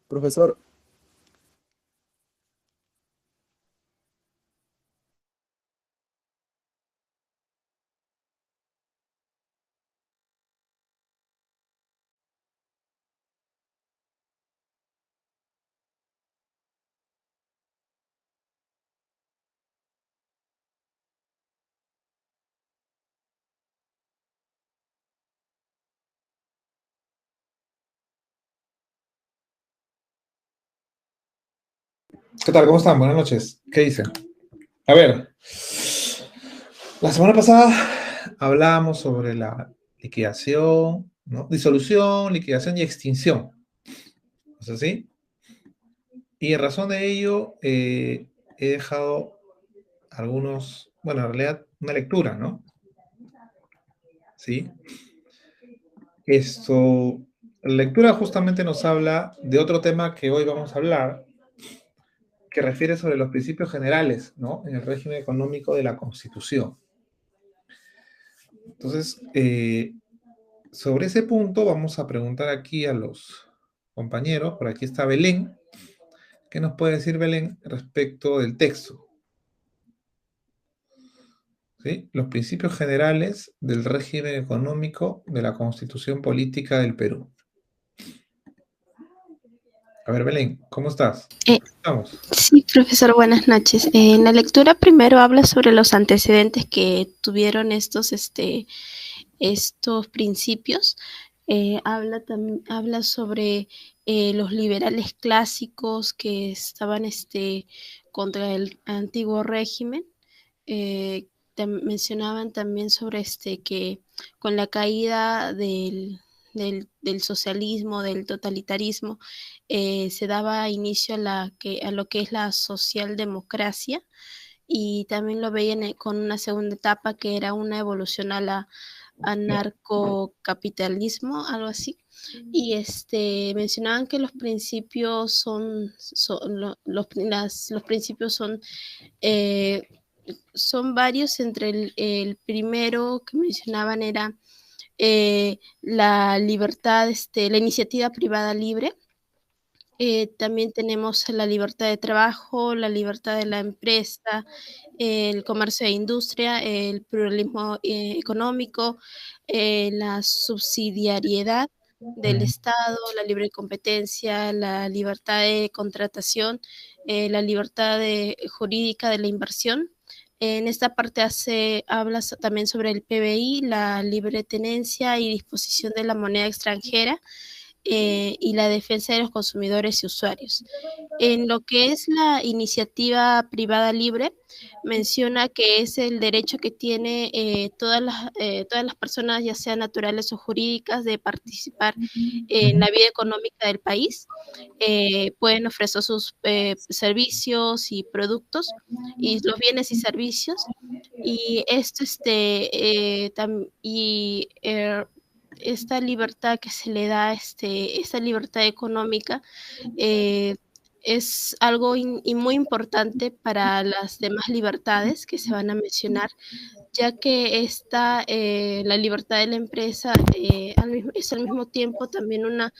Profesor, ¿Qué tal? ¿Cómo están? Buenas noches. ¿Qué dicen? A ver, la semana pasada hablábamos sobre la liquidación, ¿no? Disolución, liquidación y extinción. ¿No es así? Y en razón de ello, he dejado bueno, en realidad, una lectura, ¿no? Sí. La lectura justamente nos habla de otro tema que hoy vamos a hablar, que refiere sobre los principios generales, ¿no? En el régimen económico de la Constitución. Entonces, sobre ese punto vamos a preguntar aquí a los compañeros. Por aquí está Belén. ¿Qué nos puede decir Belén respecto del texto? ¿Sí? Los principios generales del régimen económico de la Constitución Política del Perú. A ver, Belén, ¿cómo estás? Te Eh, escuchamos. sí, profesor, buenas noches. En la lectura primero habla sobre los antecedentes que tuvieron estos principios. Habla sobre los liberales clásicos que estaban contra el antiguo régimen. Eh, Mencionaban también sobre que con la caída del socialismo, del totalitarismo, se daba inicio a lo que es la socialdemocracia, y también lo veían con una segunda etapa que era una evolución a la anarcocapitalismo, algo así. Y mencionaban que los principios los principios eh, son varios. Entre el primero que mencionaban era la libertad, la iniciativa privada libre. También tenemos la libertad de trabajo, la libertad de la empresa, el comercio e industria, el pluralismo económico, la subsidiariedad del Mm, Estado, la libre competencia, la libertad de contratación, la libertad jurídica de la inversión. En esta parte habla también sobre el PBI, la libre tenencia y disposición de la moneda extranjera, y la defensa de los consumidores y usuarios. En lo que es la iniciativa privada libre, menciona que es el derecho que tiene todas las personas, ya sean naturales o jurídicas, de participar en ujú. la vida económica del país. Pueden ofrecer sus servicios y productos y los bienes y servicios. Y esto esta libertad que se le da, esta libertad económica, eh, es algo y muy importante para las demás libertades que se van a mencionar, ya que la libertad de la empresa, es al mismo tiempo también una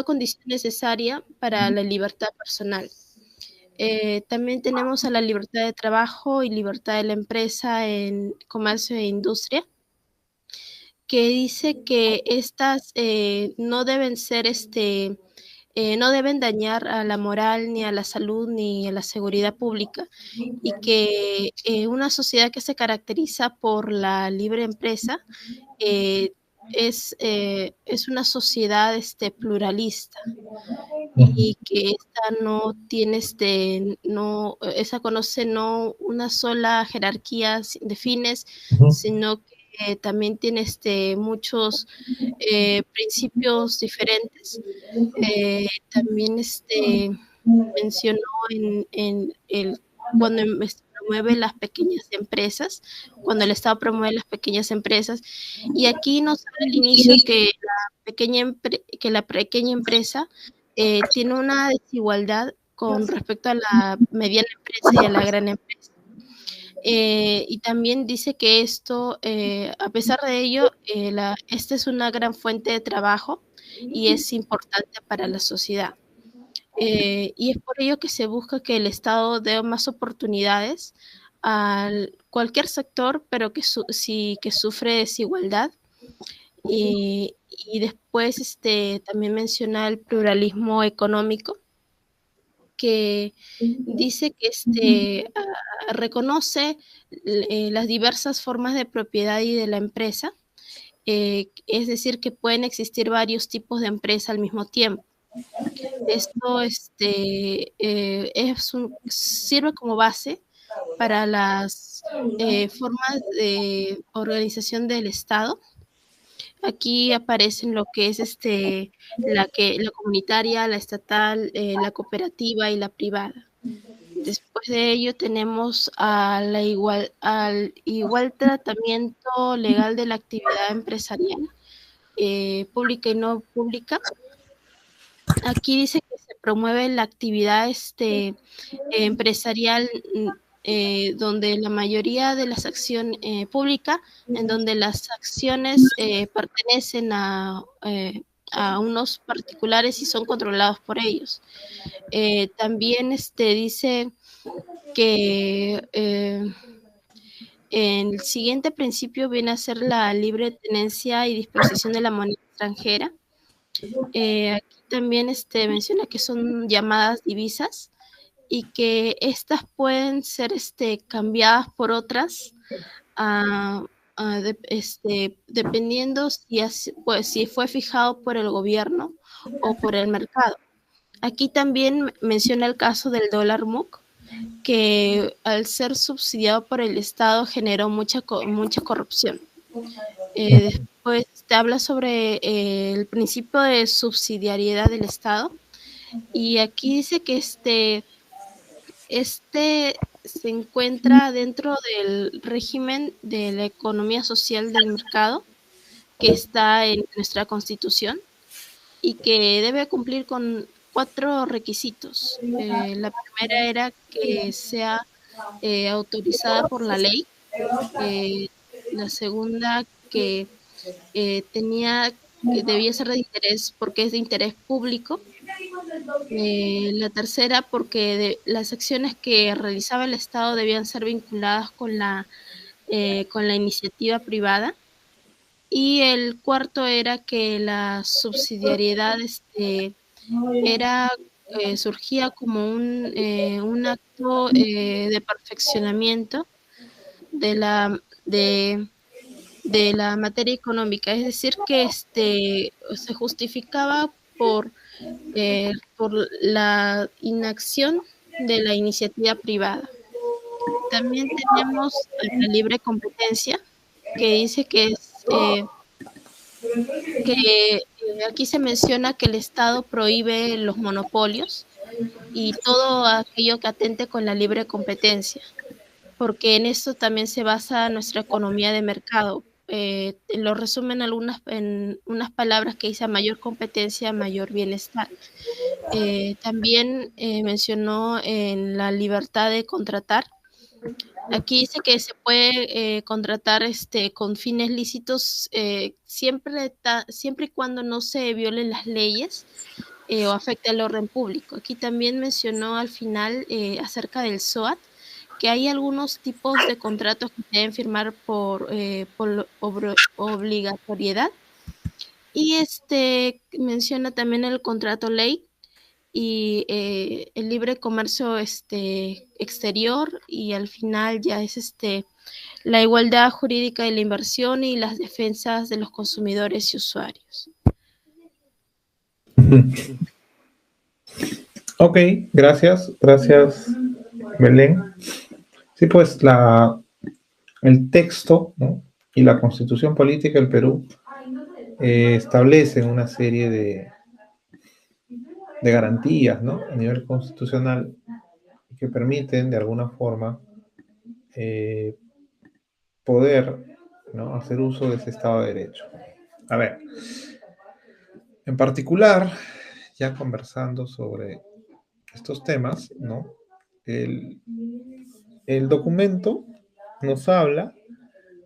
condición necesaria para la libertad personal. También tenemos a la libertad de trabajo y libertad de la empresa en comercio e industria, que dice que estas no deben ser no deben dañar a la moral, ni a la salud, ni a la seguridad pública, y que una sociedad que se caracteriza por la libre empresa eh, es una sociedad pluralista, y que esta no tiene no, esa conoce no una sola jerarquía de fines, Ujú. sino que también tiene muchos principios diferentes. También mencionó en cuando promueve las pequeñas empresas, cuando el Estado promueve las pequeñas empresas, y aquí nos habla al inicio que la pequeña empresa tiene una desigualdad con respecto a la mediana empresa y a la gran empresa. Y también dice que a pesar de ello, esta es una gran fuente de trabajo y es importante para la sociedad. y es por ello que se busca que el Estado dé más oportunidades a cualquier sector, pero sí, que sufre desigualdad. Y después también menciona el pluralismo económico, que dice que reconoce las diversas formas de propiedad y de la empresa, es decir, que pueden existir varios tipos de empresa al mismo tiempo. Esto sirve como base para las formas de organización del Estado. Aquí aparecen lo que es la comunitaria, la estatal, la cooperativa y la privada. Después de ello tenemos al igual tratamiento legal de la actividad empresarial, pública y no pública. Aquí dice que se promueve la actividad empresarial, donde la mayoría de las acciones pública, en donde las acciones pertenecen a unos particulares y son controlados por ellos. También dice que el siguiente principio viene a ser la libre tenencia y disposición de la moneda extranjera. Aquí también menciona que son llamadas divisas y que estas pueden ser cambiadas por otras, dependiendo si fue fijado por el gobierno o por el mercado. Aquí también menciona el caso del dólar MUC, que al ser subsidiado por el Estado generó mucha corrupción. Después te habla sobre el principio de subsidiariedad del Estado, y aquí dice que se encuentra dentro del régimen de la economía social del mercado que está en nuestra Constitución y que debe cumplir con 4 requisitos. La primera era que sea autorizada por la ley. La segunda, que debía ser de interés, porque es de interés público. La tercera, porque las acciones que realizaba el Estado debían ser vinculadas con la iniciativa privada. Y el cuarto era que la subsidiariedad surgía como un acto de perfeccionamiento de la materia económica, es decir, que se justificaba por la inacción de la iniciativa privada. También tenemos la libre competencia, que dice que aquí se menciona que el Estado prohíbe los monopolios y todo aquello que atente con la libre competencia, porque en esto también se basa nuestra economía de mercado. Lo resumen en unas palabras que dice: a mayor competencia, mayor bienestar. También mencionó en la libertad de contratar. Aquí dice que se puede contratar con fines lícitos, siempre y cuando no se violen las leyes o afecte el orden público. Aquí también mencionó al final acerca del SOAT, que hay algunos tipos de contratos que deben firmar por obligatoriedad. Y menciona también el contrato ley y el libre comercio exterior, y al final ya es la igualdad jurídica de la inversión y las defensas de los consumidores y usuarios. Ok, gracias, Belén. Sí, pues el texto, ¿no?, y la Constitución Política del Perú establecen una serie de garantías, ¿no?, a nivel constitucional, que permiten de alguna forma poder, ¿no?, hacer uso de ese Estado de Derecho. A ver, en particular, ya conversando sobre estos temas, ¿no?, el documento nos habla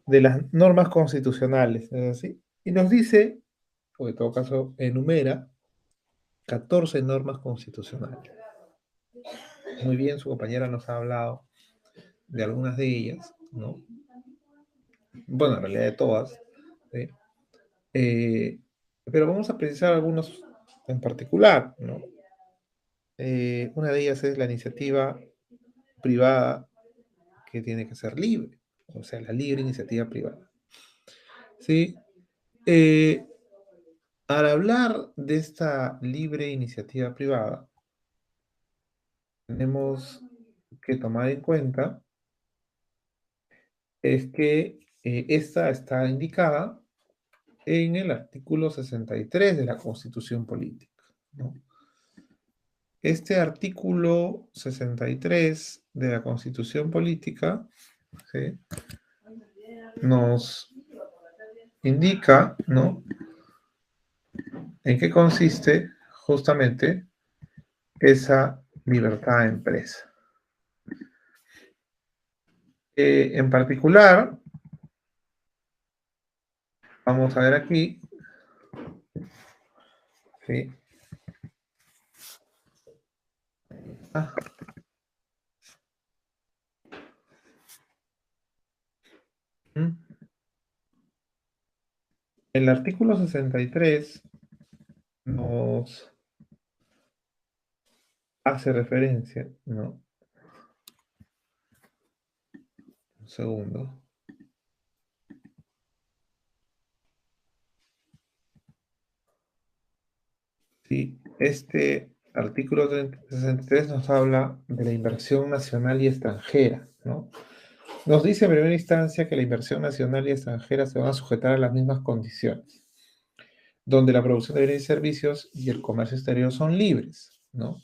de las normas constitucionales, ¿es así? Y nos dice, o en todo caso enumera, 14 normas constitucionales. Muy bien, su compañera nos ha hablado de algunas de ellas, ¿no? Bueno, en realidad de todas, ¿sí? Pero vamos a precisar algunos en particular, ¿no? Una de ellas es la iniciativa privada que tiene que ser libre, o sea, la libre iniciativa privada. ¿Sí? Al hablar de esta libre iniciativa privada, tenemos que tomar en cuenta es que esta está indicada en el artículo 63 de la Constitución Política, ¿no? Este artículo 63 de la Constitución Política, ¿sí?, nos indica, ¿no?, en qué consiste justamente esa libertad de empresa. En particular, vamos a ver aquí, ¿sí? Ah. El artículo 63 nos hace referencia, ¿no? Un segundo. Sí, este artículo 63 nos habla de la inversión nacional y extranjera, ¿no? Nos dice en primera instancia que la inversión nacional y extranjera se van a sujetar a las mismas condiciones, donde la producción de bienes y servicios y el comercio exterior son libres, ¿no?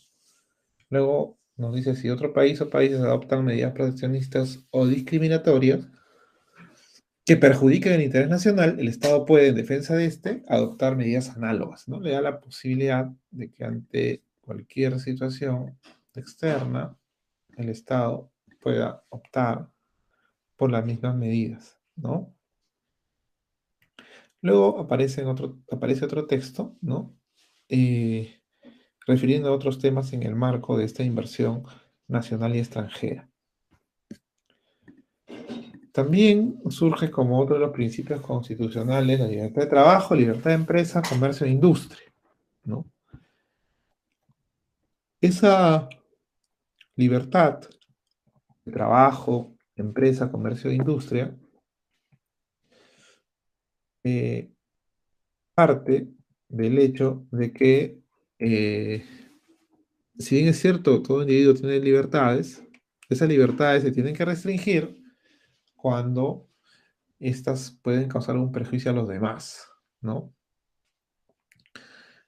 Luego nos dice si otro país o países adoptan medidas proteccionistas o discriminatorias que perjudiquen el interés nacional, el Estado puede, en defensa de este, adoptar medidas análogas, ¿no? Le da la posibilidad de que ante cualquier situación externa, el Estado pueda optar por las mismas medidas, ¿no? Luego aparece otro texto, ¿no? Refiriendo a otros temas en el marco de esta inversión nacional y extranjera. También surge como otro de los principios constitucionales la libertad de trabajo, libertad de empresa, comercio e industria, ¿no? Esa libertad de trabajo, empresa, comercio e industria parte del hecho de que, si bien es cierto, todo individuo tiene libertades, esas libertades se tienen que restringir cuando estas pueden causar un perjuicio a los demás, ¿no?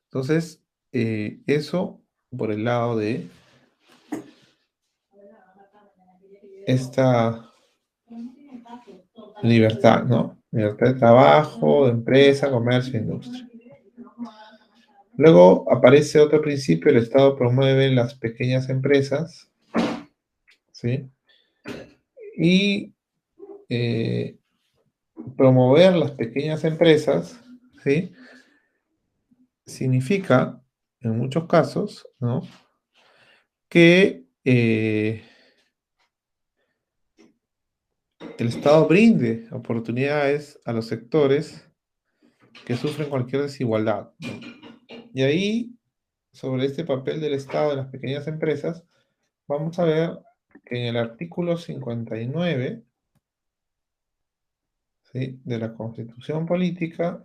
Entonces, eso por el lado de esta libertad, ¿no? Libertad de trabajo, de empresa, comercio, industria. Luego aparece otro principio: el Estado promueve las pequeñas empresas, ¿sí? Y promover las pequeñas empresas, ¿sí?, significa, en muchos casos, ¿no?, que el Estado brinde oportunidades a los sectores que sufren cualquier desigualdad. Y ahí, sobre este papel del Estado en las pequeñas empresas, vamos a ver que en el artículo 59, ¿sí?, de la Constitución Política,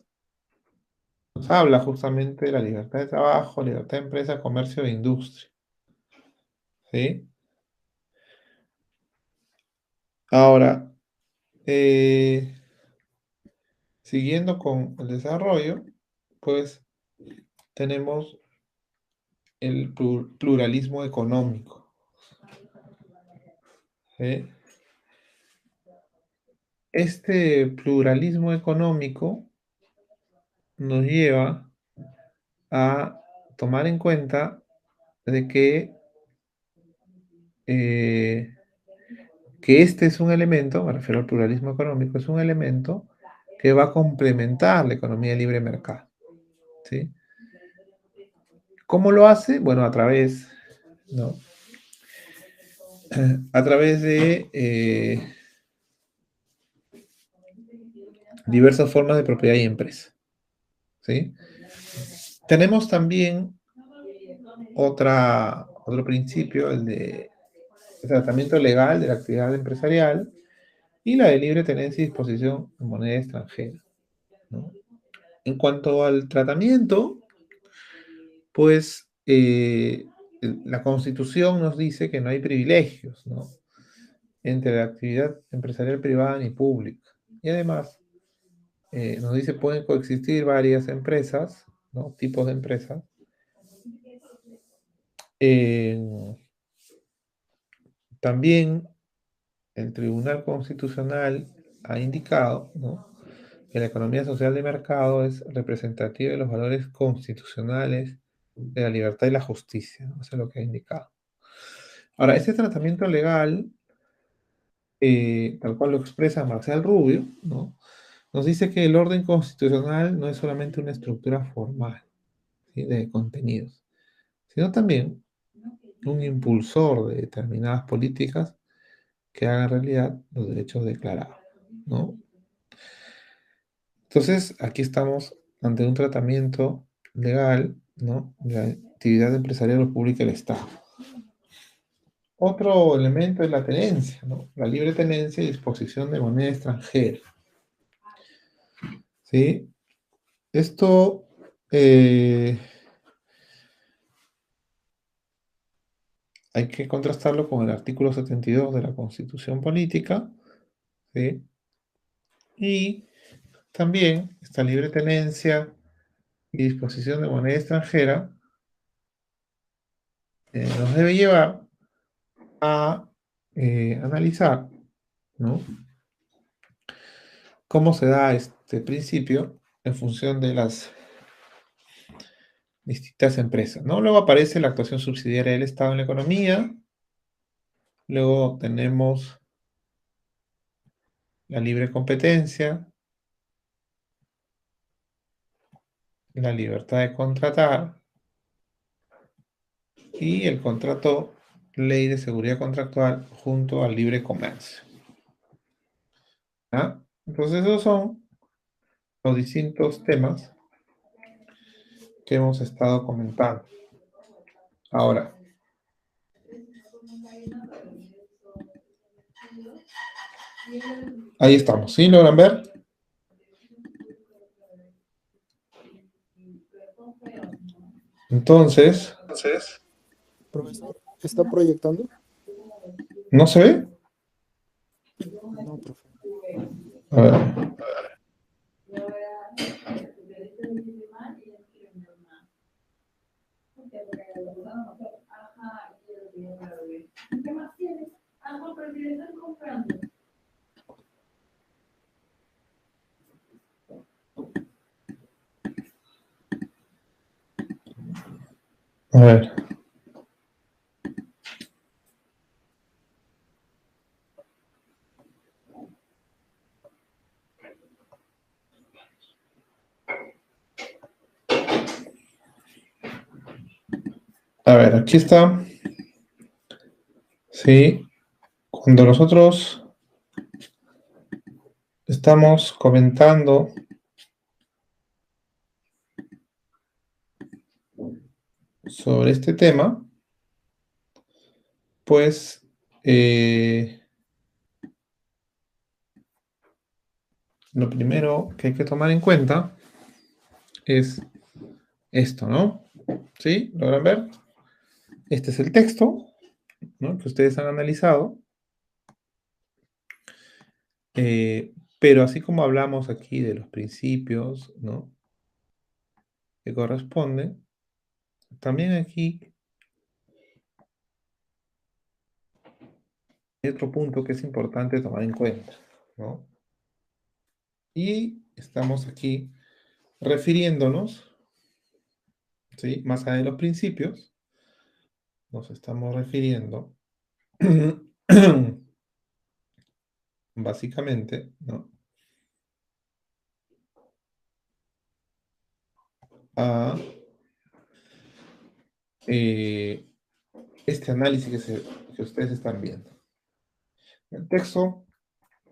nos habla justamente de la libertad de trabajo, libertad de empresa, comercio e industria, ¿sí? Ahora, siguiendo con el desarrollo, pues tenemos el pluralismo económico, ¿sí? Este pluralismo económico nos lleva a tomar en cuenta de que este es un elemento, me refiero al pluralismo económico, es un elemento que va a complementar la economía de libre mercado, ¿sí? ¿Cómo lo hace? Bueno, a través, ¿no? A través de diversas formas de propiedad y empresa, ¿sí? Tenemos también otro principio, el de tratamiento legal de la actividad empresarial y la de libre tenencia y disposición en moneda extranjera, ¿no? En cuanto al tratamiento, pues la Constitución nos dice que no hay privilegios, ¿no? Entre la actividad empresarial privada ni pública. Y además, nos dice pueden coexistir varias empresas, ¿no? Tipos de empresas. También el Tribunal Constitucional ha indicado, ¿no?, que la economía social de mercado es representativa de los valores constitucionales de la libertad y la justicia, ¿no? Eso es lo que ha indicado. Ahora, este tratamiento legal, tal cual lo expresa Marcial Rubio, ¿no?, nos dice que el orden constitucional no es solamente una estructura formal, ¿sí?, de contenidos, sino también un impulsor de determinadas políticas que hagan realidad los derechos declarados, ¿no? Entonces, aquí estamos ante un tratamiento legal, ¿no?, de la actividad empresarial o pública del Estado. Otro elemento es la tenencia, ¿no? La libre tenencia y disposición de moneda extranjera, ¿sí? Esto hay que contrastarlo con el artículo 72 de la Constitución Política, ¿sí? Y también esta libre tenencia y disposición de moneda extranjera nos debe llevar a analizar, ¿no?, cómo se da este principio en función de las distintas empresas, ¿no? Luego aparece la actuación subsidiaria del Estado en la economía, luego tenemos la libre competencia, la libertad de contratar y el contrato, ley de seguridad contractual junto al libre comercio, ¿ah? Entonces esos son los distintos temas que hemos estado comentando. Ahora, ahí estamos, ¿sí? ¿Logran ver? Entonces, Profesor, ¿está proyectando? ¿no se ve? No, profe. A ver. A ver. A ver, aquí está. Sí. Cuando nosotros estamos comentando sobre este tema, pues lo primero que hay que tomar en cuenta es esto, ¿no? ¿Sí? ¿Logran ver? Este es el texto, ¿no?, que ustedes han analizado. Pero así como hablamos aquí de los principios, ¿no?, que corresponden, también aquí hay otro punto que es importante tomar en cuenta, ¿no? Y estamos aquí refiriéndonos, ¿sí?, más allá de los principios, nos estamos refiriendo básicamente, ¿no?, a este análisis que ustedes están viendo. El texto,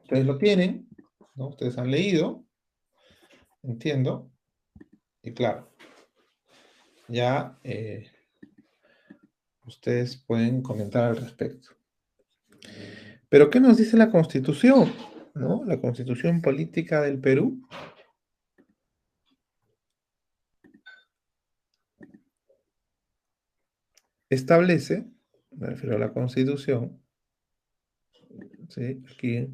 ustedes lo tienen, ¿no? Ustedes han leído, entiendo, y claro, ya ustedes pueden comentar al respecto. Pero, ¿qué nos dice la Constitución? ¿No? La Constitución Política del Perú establece, me refiero a la Constitución, ¿sí? Aquí,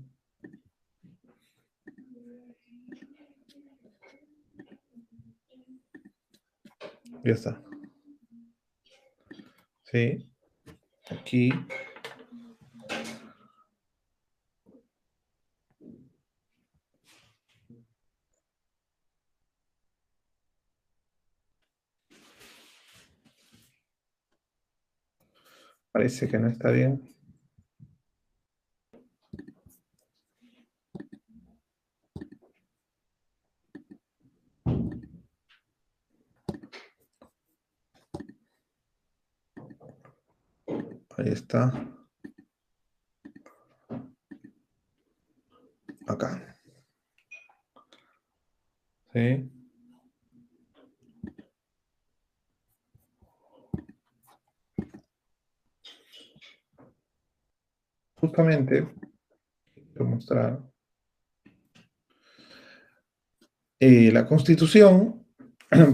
ya está, ¿sí? Aquí, parece que no está bien. Ahí está. Acá. ¿Sí? Justamente, quiero mostrar la Constitución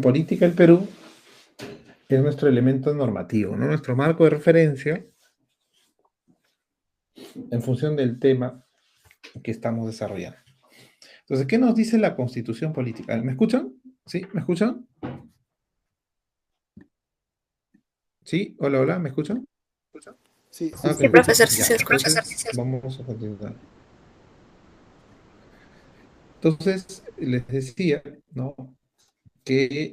Política del Perú es nuestro elemento normativo, ¿no? Nuestro marco de referencia en función del tema que estamos desarrollando. Entonces, ¿qué nos dice la Constitución Política? ¿Me escuchan? ¿Sí? ¿Me escuchan? ¿Sí? Hola, hola, ¿me escuchan? Sí, Ah, sí, ok. se Sí, escucha. profesor, sí Ya, se escucha. entonces vamos a continuar. Entonces, les decía, ¿no? Que,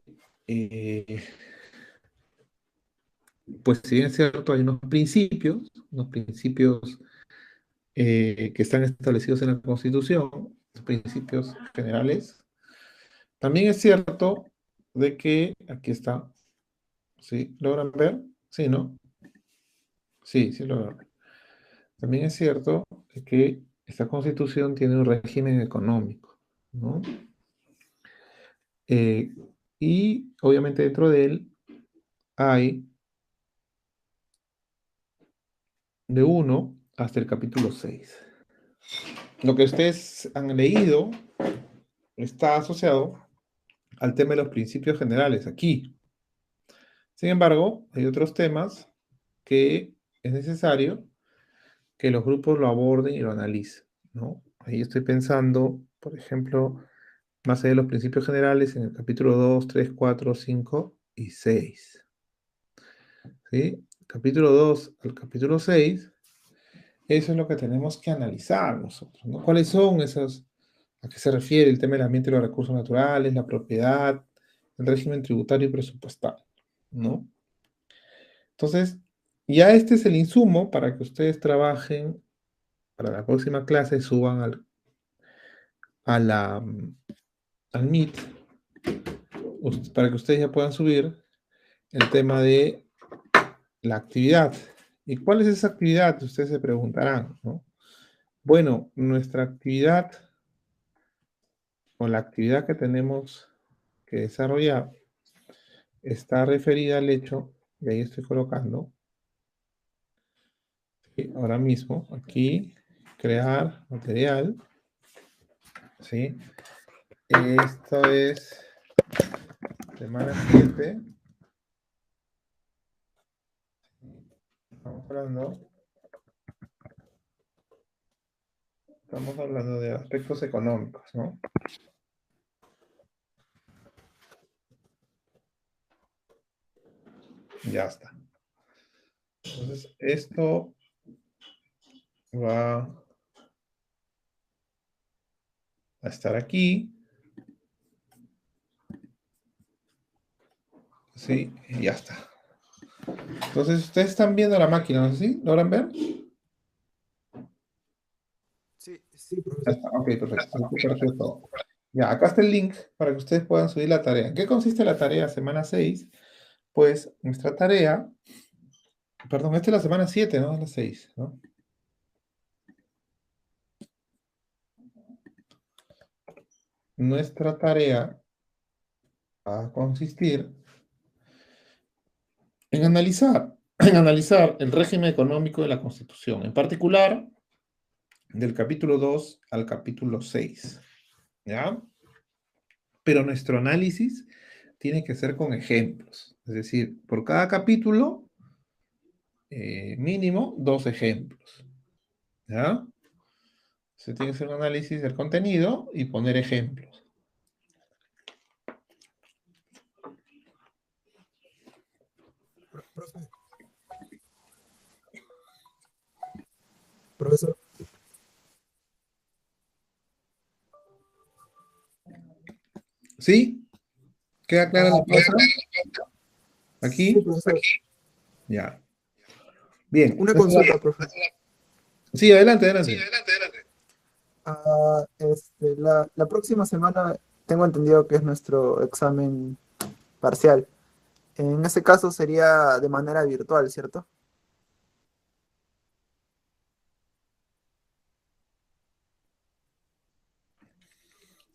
pues si bien es cierto, hay unos principios que están establecidos en la Constitución, los principios generales. También es cierto de que, aquí está, ¿sí? ¿Logran ver? Sí, ¿no? Sí, sí logran ver. También es cierto de que esta Constitución tiene un régimen económico, ¿no? Eh, y obviamente dentro de él hay de 1 hasta el capítulo 6. Lo que ustedes han leído está asociado al tema de los principios generales aquí. Sin embargo, hay otros temas que es necesario que los grupos lo aborden y lo analicen, ¿no? Ahí estoy pensando, por ejemplo, más allá de los principios generales en el capítulo 2, 3, 4, 5 y 6. ¿Sí? Capítulo 2 al capítulo 6, eso es lo que tenemos que analizar nosotros, ¿no? ¿Cuáles son esos, a qué se refiere el tema del ambiente y los recursos naturales, la propiedad, el régimen tributario y presupuestal, ¿no? Entonces, ya este es el insumo para que ustedes trabajen para la próxima clase, suban a la, al Meet, para que ustedes ya puedan subir el tema de la actividad. ¿Y cuál es esa actividad? Ustedes se preguntarán, ¿no? Bueno, nuestra actividad o la actividad que tenemos que desarrollar está referida al hecho, y ahí estoy colocando, ¿sí? Ahora mismo, aquí, crear material, ¿sí? Esto es semana 7. Estamos hablando de aspectos económicos, ¿no? Ya está. Entonces, esto va a estar aquí. Sí, y ya está. Entonces, ustedes están viendo la máquina, ¿no es así? ¿Logran ver? Sí, sí, Ya profesor. está, ok, perfecto. Perfecto. Ya, acá está el link para que ustedes puedan subir la tarea. ¿En qué consiste la tarea semana 6? pues nuestra tarea, perdón, esta es la semana 7, ¿no? Es la 6, ¿no? Nuestra tarea va a consistir en analizar el régimen económico de la Constitución, en particular del capítulo 2 al capítulo 6, ¿ya? Pero nuestro análisis tiene que ser con ejemplos, es decir, por cada capítulo, mínimo 2 ejemplos, ¿ya? Se tiene que hacer un análisis del contenido y poner ejemplos. Profe. Profesor. ¿Sí? ¿Queda clara la cosa? Sí, ¿Aquí? profesor. Ya. Bien. Una consulta, profe. Sí, adelante, adelante. La próxima semana tengo entendido que es nuestro examen parcial. En ese caso sería de manera virtual, ¿cierto?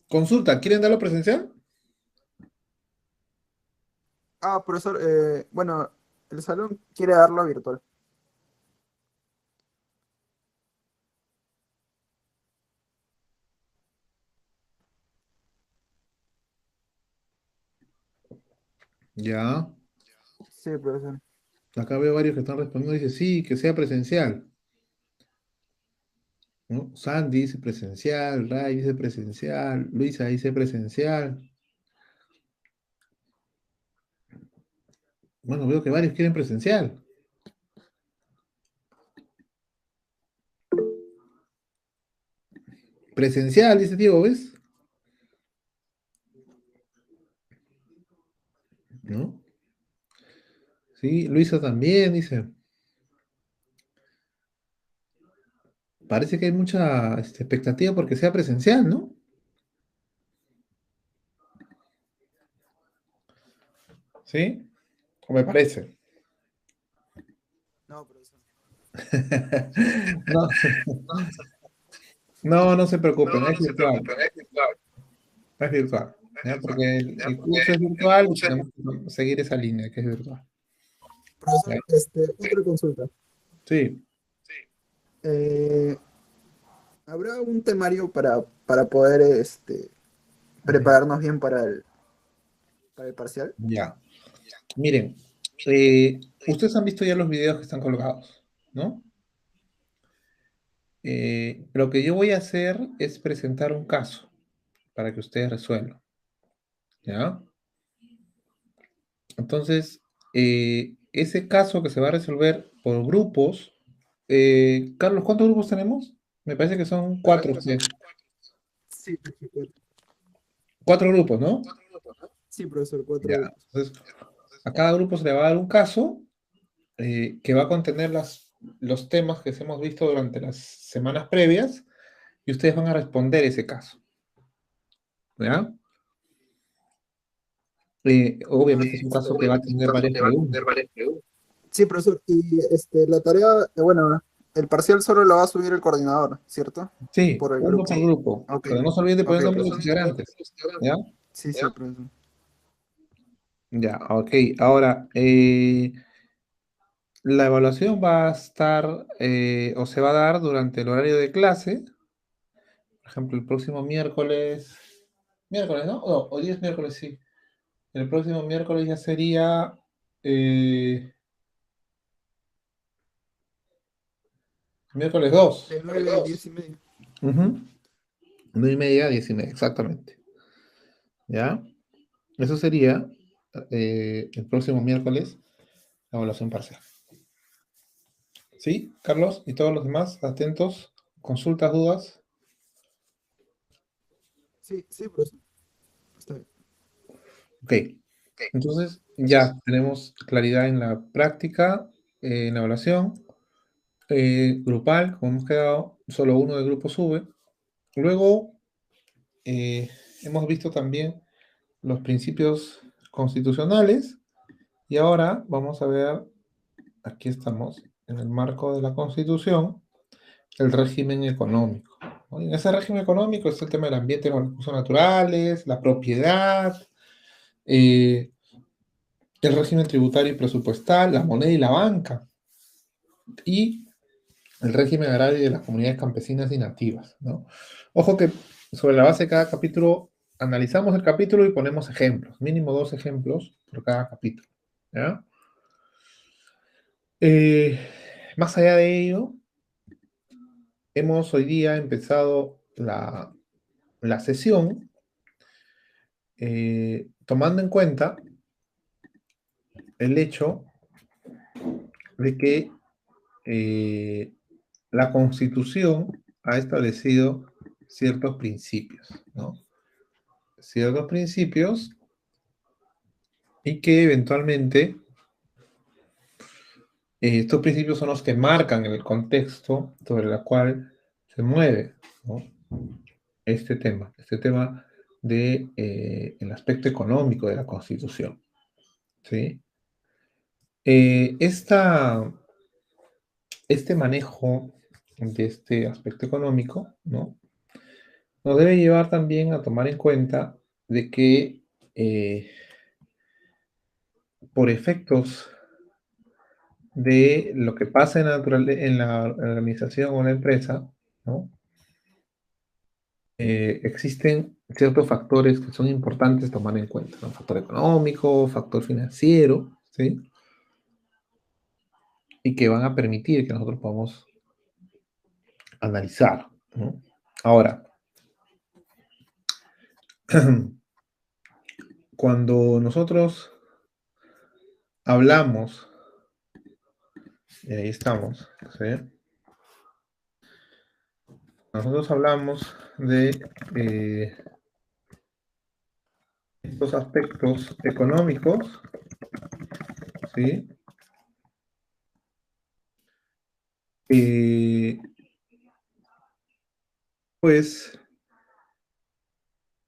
Consulta, ¿quieren darlo presencial? Ah, profesor, bueno, el salón quiere darlo virtual. Ya. Sí, profesor. Acá veo varios que están respondiendo. Dice, sí, que sea presencial. ¿No? Sandy dice presencial, Ray dice presencial, Luisa dice presencial. Bueno, veo que varios quieren presencial. Presencial, dice Diego, ¿ves? ¿No? Sí, Luisa también dice. Parece que hay mucha expectativa porque sea presencial, ¿no? ¿Sí? ¿O me parece? No, profesor. No, no, no se preocupen, es virtual, es virtual. ¿Ya? Porque el curso es virtual y tenemos que seguir esa línea que es virtual. ¿Ya? Profesor, otra consulta. Sí. Eh, ¿Habrá un temario para poder prepararnos bien para el parcial? Ya. Miren, ustedes han visto ya los videos que están colgados, ¿no? Lo que yo voy a hacer es presentar un caso para que ustedes resuelvan, ¿ya? Entonces, ese caso que se va a resolver por grupos, Carlos, ¿cuántos grupos tenemos? Me parece que son cuatro, Sí, profesor. cuatro grupos, ¿no? Sí, profesor, cuatro Ya. grupos. Entonces, a cada grupo se le va a dar un caso que va a contener los temas que hemos visto durante las semanas previas y ustedes van a responder ese caso, ¿ya? Obviamente es un caso que va a tener varias preguntas. Sí, profesor. Y la tarea, bueno, el parcial solo lo va a subir el coordinador, ¿cierto? Sí, Por el uno grupo. por grupo, Ok, pero no se olviden de poner ok, el nombre de los profesor. integrantes, ¿ya? Sí, sí, profesor. Ya, ok. Ahora, la evaluación va a estar o se va a dar durante el horario de clase. Por ejemplo, el próximo miércoles, ¿no? No, hoy día es miércoles, sí. El próximo miércoles ya sería eh, miércoles 2. De 9 a 10 y media. 9:30, 10:30, exactamente. ¿Ya? Eso sería el próximo miércoles, la evaluación parcial. ¿Sí, Carlos? ¿Y todos los demás atentos? ¿Consultas, dudas? Sí, sí, profesor. Está bien. Ok. Entonces, ya tenemos claridad en la práctica, en la evaluación. Grupal, como hemos quedado, solo uno del grupo sube. Luego, hemos visto también los principios constitucionales Y ahora vamos a ver, aquí estamos, en el marco de la Constitución, el régimen económico, ¿no? Y en ese régimen económico está el tema del ambiente, los recursos naturales, la propiedad, eh, el régimen tributario y presupuestal, la moneda y la banca, y el régimen agrario de las comunidades campesinas y nativas, ¿no? Ojo que sobre la base de cada capítulo, analizamos el capítulo y ponemos ejemplos, mínimo 2 ejemplos por cada capítulo, ¿ya? Eh, Más allá de ello, hemos hoy día empezado la sesión tomando en cuenta el hecho de que la Constitución ha establecido ciertos principios, ¿no? Ciertos principios y que eventualmente estos principios son los que marcan el contexto sobre el cual se mueve, ¿no? Este tema de, el aspecto económico de la Constitución, ¿sí? Este manejo de este aspecto económico, ¿no? Nos debe llevar también a tomar en cuenta de que por efectos de lo que pasa en la organización o la empresa, ¿no? Existen ciertos factores que son importantes tomar en cuenta, ¿no? Factor económico, factor financiero, ¿sí? Y que van a permitir que nosotros podamos analizar, ¿no? Ahora, cuando nosotros hablamos, y ahí estamos, ¿sí? Nosotros hablamos de estos aspectos económicos, ¿sí? Eh, pues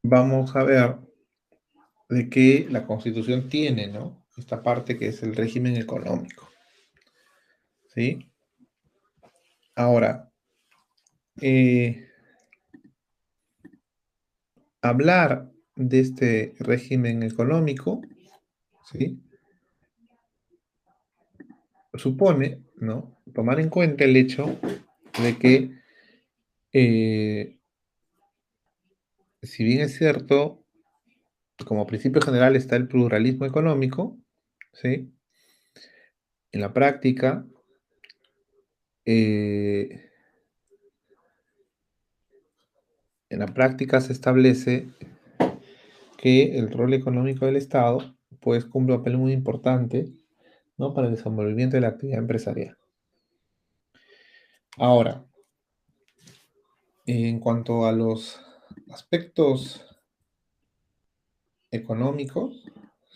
vamos a ver de que la Constitución tiene, ¿no? Esta parte que es el régimen económico, ¿sí? Ahora, eh, hablar de este régimen económico, ¿sí? Supone, ¿no? Tomar en cuenta el hecho de que, si bien es cierto, como principio general está el pluralismo económico, ¿sí? En la práctica, eh, se establece que el rol económico del Estado, pues, cumple un papel muy importante, ¿no? Para el desenvolvimiento de la actividad empresarial. Ahora, en cuanto a los aspectos económicos,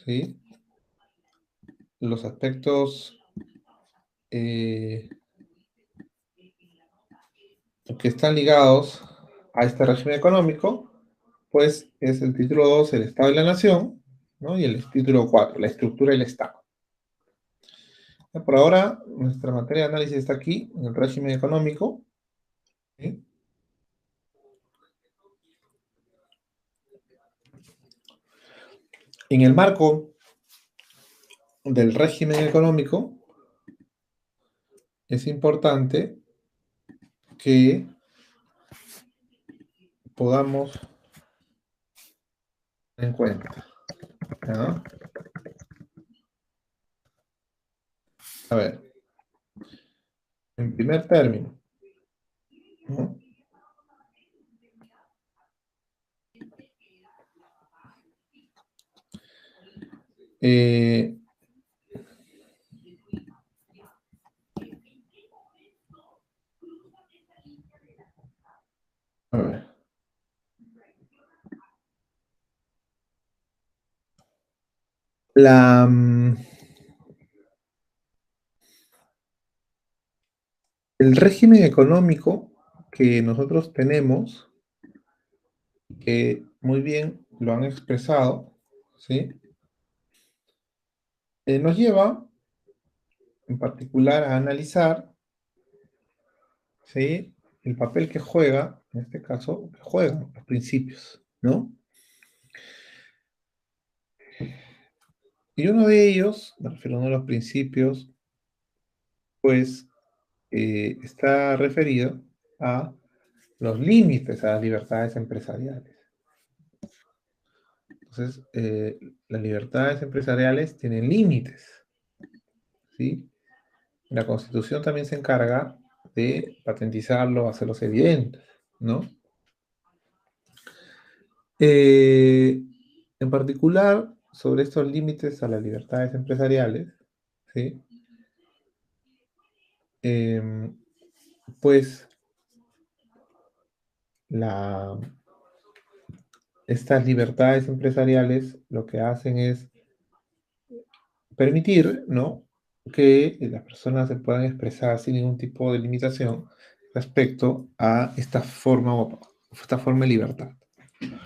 ¿sí? Los aspectos que están ligados a este régimen económico, pues es el título 2, el Estado y la Nación, ¿no? Y el título 4, la estructura del Estado. Por ahora, nuestra materia de análisis está aquí, en el régimen económico, ¿sí? En el marco del régimen económico, es importante que podamos tener en cuenta, ¿no? A ver, en primer término, ¿no? Eh, a ver, la, el régimen económico que nosotros tenemos, que muy bien lo han expresado, ¿sí? nos lleva en particular a analizar, ¿sí?, el papel que juega, en este caso, que juegan los principios, ¿no? Y uno de ellos, me refiero a uno de los principios, pues está referido a los límites a las libertades empresariales. Entonces, las libertades empresariales tienen límites, ¿sí? La Constitución también se encarga de patentizarlo, hacerlos evidentes, ¿no? En particular, sobre estos límites a las libertades empresariales, ¿sí? Pues estas libertades empresariales lo que hacen es permitir, ¿no?, que las personas se puedan expresar sin ningún tipo de limitación respecto a esta forma de libertad.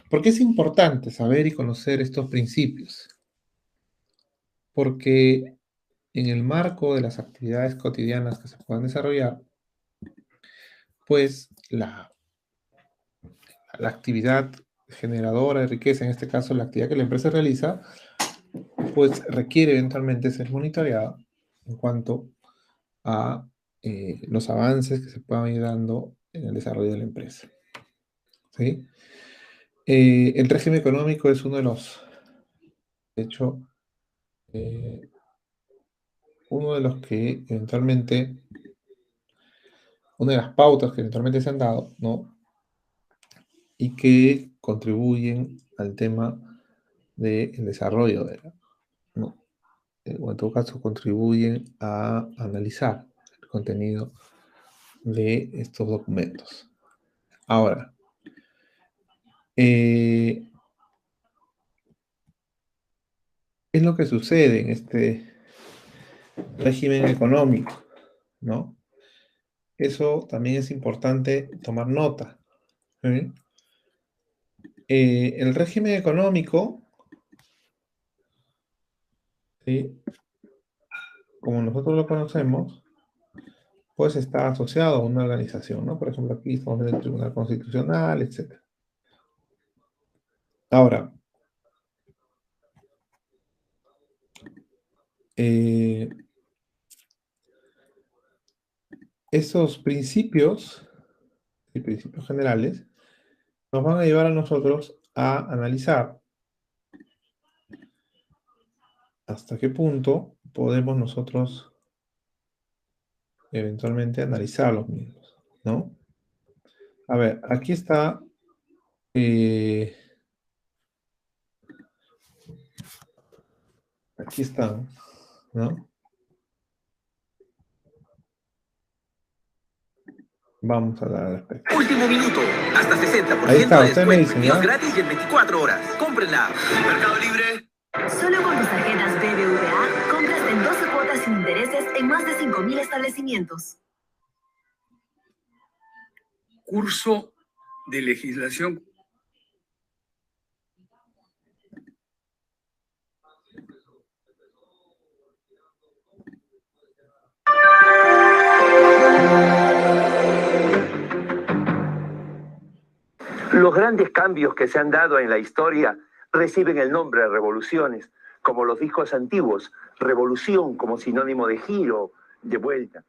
¿Por qué es importante saber y conocer estos principios? Porque en el marco de las actividades cotidianas que se puedan desarrollar, pues la actividad generadora de riqueza, en este caso la actividad que la empresa realiza, pues requiere eventualmente ser monitoreada en cuanto a los avances que se puedan ir dando en el desarrollo de la empresa, ¿sí? El régimen económico es uno de los, de hecho, uno de los que eventualmente, una de las pautas que eventualmente se han dado, ¿no?, y que contribuyen al tema del desarrollo de la, ¿no?, o en todo caso contribuyen a analizar el contenido de estos documentos. Ahora, ¿qué es lo que sucede en este régimen económico, ¿no? Eso también es importante tomar nota, ¿sí? El régimen económico, ¿sí?, como nosotros lo conocemos, pues está asociado a una organización, ¿no? Por ejemplo, aquí estamos en el Tribunal Constitucional, etc. Ahora, esos principios y principios generales nos van a llevar a nosotros a analizar hasta qué punto podemos nosotros eventualmente analizar los mismos, ¿no? A ver, aquí está aquí están, ¿no? Vamos a hablar al respecto. Último minuto, hasta 60% Ahí está, de usted me descuento, dice, envíos ¿ya? gratis y en 24 horas. Cómprenla. Mercado Libre. Solo con tus tarjetas BBVA compras en 12 cuotas sin intereses en más de 5.000 establecimientos. Curso de legislación. Los grandes cambios que se han dado en la historia reciben el nombre de revoluciones, como los discos antiguos, revolución como sinónimo de giro, de vuelta.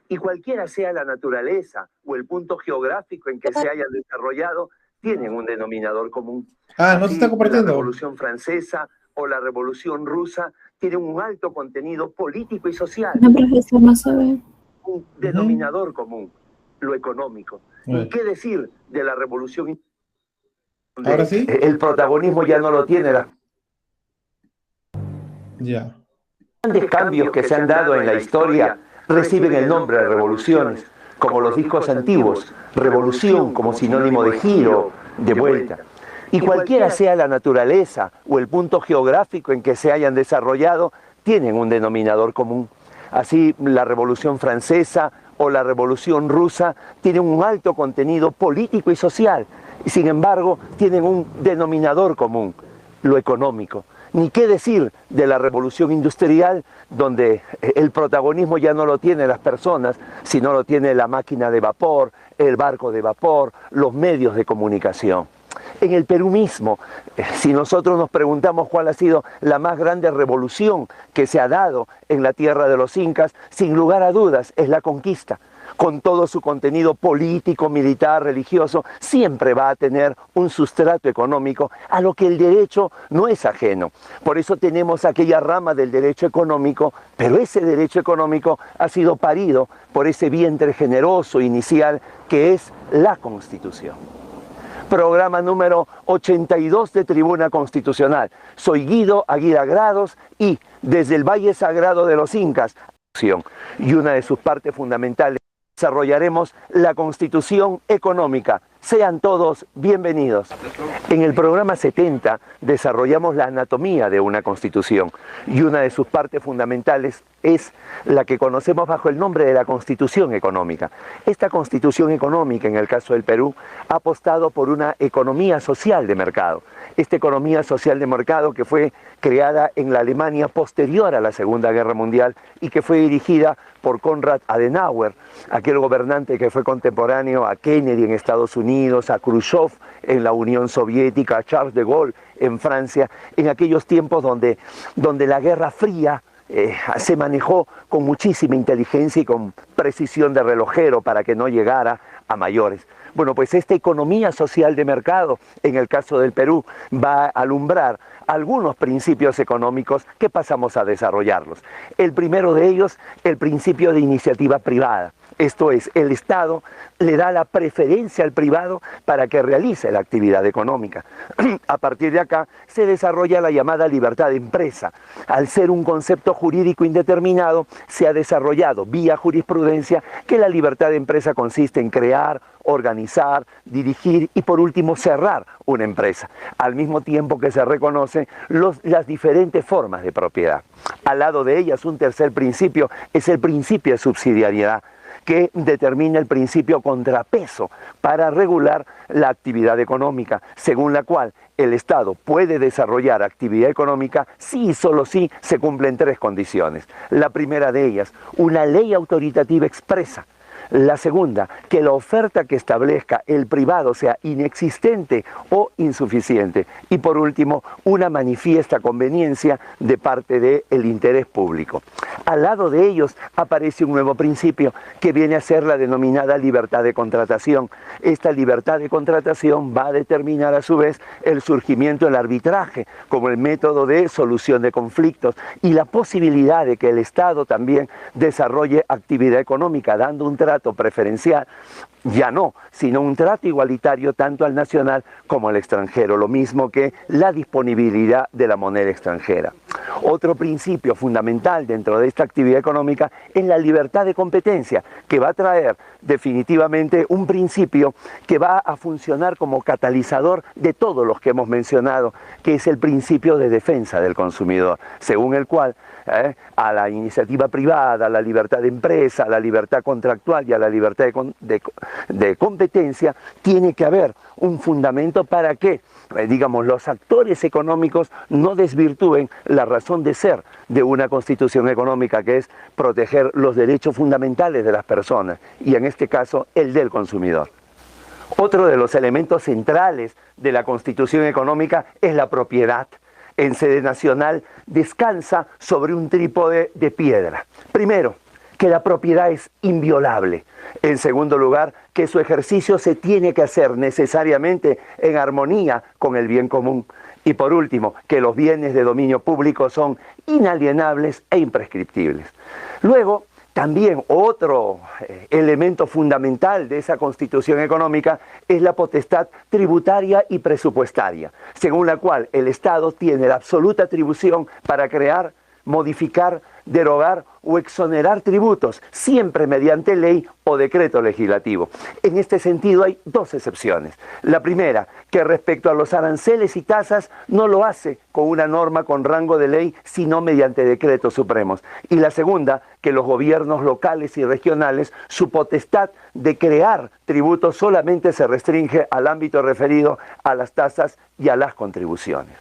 Y cualquiera sea la naturaleza o el punto geográfico en que se hayan desarrollado, tienen un denominador común. Ah, no se Así, está compartiendo. La Revolución Francesa o la Revolución Rusa tienen un alto contenido político y social. No, profesor, no se ve. Un denominador común, lo económico. ¿Y qué decir de la Revolución? ¿Ahora sí? El protagonismo ya no lo tiene. Ya. Los grandes cambios que se han dado en la historia reciben el nombre de revoluciones, como los discos antiguos, revolución como sinónimo de giro, de vuelta. Y cualquiera sea la naturaleza o el punto geográfico en que se hayan desarrollado, tienen un denominador común. Así, la Revolución Francesa o la Revolución Rusa tienen un alto contenido político y social, y sin embargo tienen un denominador común, lo económico. Ni qué decir de la revolución industrial, donde el protagonismo ya no lo tienen las personas, sino lo tiene la máquina de vapor, el barco de vapor, los medios de comunicación. En el Perú mismo, si nosotros nos preguntamos cuál ha sido la más grande revolución que se ha dado en la tierra de los incas, sin lugar a dudas es la conquista. Con todo su contenido político, militar, religioso, siempre va a tener un sustrato económico a lo que el derecho no es ajeno. Por eso tenemos aquella rama del derecho económico, pero ese derecho económico ha sido parido por ese vientre generoso inicial que es la Constitución. Programa número 82 de Tribuna Constitucional. Soy Guido Aguirre Grados y desde el Valle Sagrado de los Incas, y una de sus partes fundamentales, desarrollaremos la Constitución Económica. Sean todos bienvenidos. En el programa 70 desarrollamos la anatomía de una Constitución y una de sus partes fundamentales es la que conocemos bajo el nombre de la Constitución Económica. Esta Constitución Económica, en el caso del Perú, ha apostado por una economía social de mercado. Esta economía social de mercado que fue creada en la Alemania posterior a la Segunda Guerra Mundial y que fue dirigida por Konrad Adenauer, aquel gobernante que fue contemporáneo a Kennedy en Estados Unidos, a Khrushchev en la Unión Soviética, a Charles de Gaulle en Francia, en aquellos tiempos donde la Guerra Fría se manejó con muchísima inteligencia y con precisión de relojero para que no llegara a mayores. Bueno, pues esta economía social de mercado, en el caso del Perú, va a alumbrar algunos principios económicos que pasamos a desarrollarlos. El primero de ellos, el principio de iniciativa privada. Esto es, el Estado le da la preferencia al privado para que realice la actividad económica. A partir de acá se desarrolla la llamada libertad de empresa. Al ser un concepto jurídico indeterminado, se ha desarrollado vía jurisprudencia que la libertad de empresa consiste en crear, organizar, dirigir y por último cerrar una empresa, al mismo tiempo que se reconocen las diferentes formas de propiedad. Al lado de ellas, un tercer principio es el principio de subsidiariedad, que determina el principio contrapeso para regular la actividad económica, según la cual el Estado puede desarrollar actividad económica si y solo si se cumplen tres condiciones. La primera de ellas, una ley autoritativa expresa. La segunda, que la oferta que establezca el privado sea inexistente o insuficiente. Y por último, una manifiesta conveniencia de parte del interés público. Al lado de ellos aparece un nuevo principio que viene a ser la denominada libertad de contratación. Esta libertad de contratación va a determinar a su vez el surgimiento del arbitraje como el método de solución de conflictos y la posibilidad de que el Estado también desarrolle actividad económica dando un trato preferencial, ya no, sino un trato igualitario tanto al nacional como al extranjero, lo mismo que la disponibilidad de la moneda extranjera. Otro principio fundamental dentro de esta actividad económica es la libertad de competencia, que va a traer definitivamente un principio que va a funcionar como catalizador de todos los que hemos mencionado, que es el principio de defensa del consumidor, según el cual a la iniciativa privada, a la libertad de empresa, a la libertad contractual y a la libertad de competencia, tiene que haber un fundamento para que, digamos, los actores económicos no desvirtúen la razón de ser de una constitución económica, que es proteger los derechos fundamentales de las personas, y en este caso el del consumidor. Otro de los elementos centrales de la constitución económica es la propiedad. En sede nacional descansa sobre un trípode de piedra. Primero, que la propiedad es inviolable. En segundo lugar, que su ejercicio se tiene que hacer necesariamente en armonía con el bien común. Y por último, que los bienes de dominio público son inalienables e imprescriptibles. Luego, también otro elemento fundamental de esa constitución económica es la potestad tributaria y presupuestaria, según la cual el Estado tiene la absoluta atribución para crear, modificar, derogar o exonerar tributos, siempre mediante ley o decreto legislativo. En este sentido hay dos excepciones. La primera, que respecto a los aranceles y tasas no lo hace con una norma con rango de ley, sino mediante decretos supremos. Y la segunda, que los gobiernos locales y regionales, su potestad de crear tributos solamente se restringe al ámbito referido a las tasas y a las contribuciones.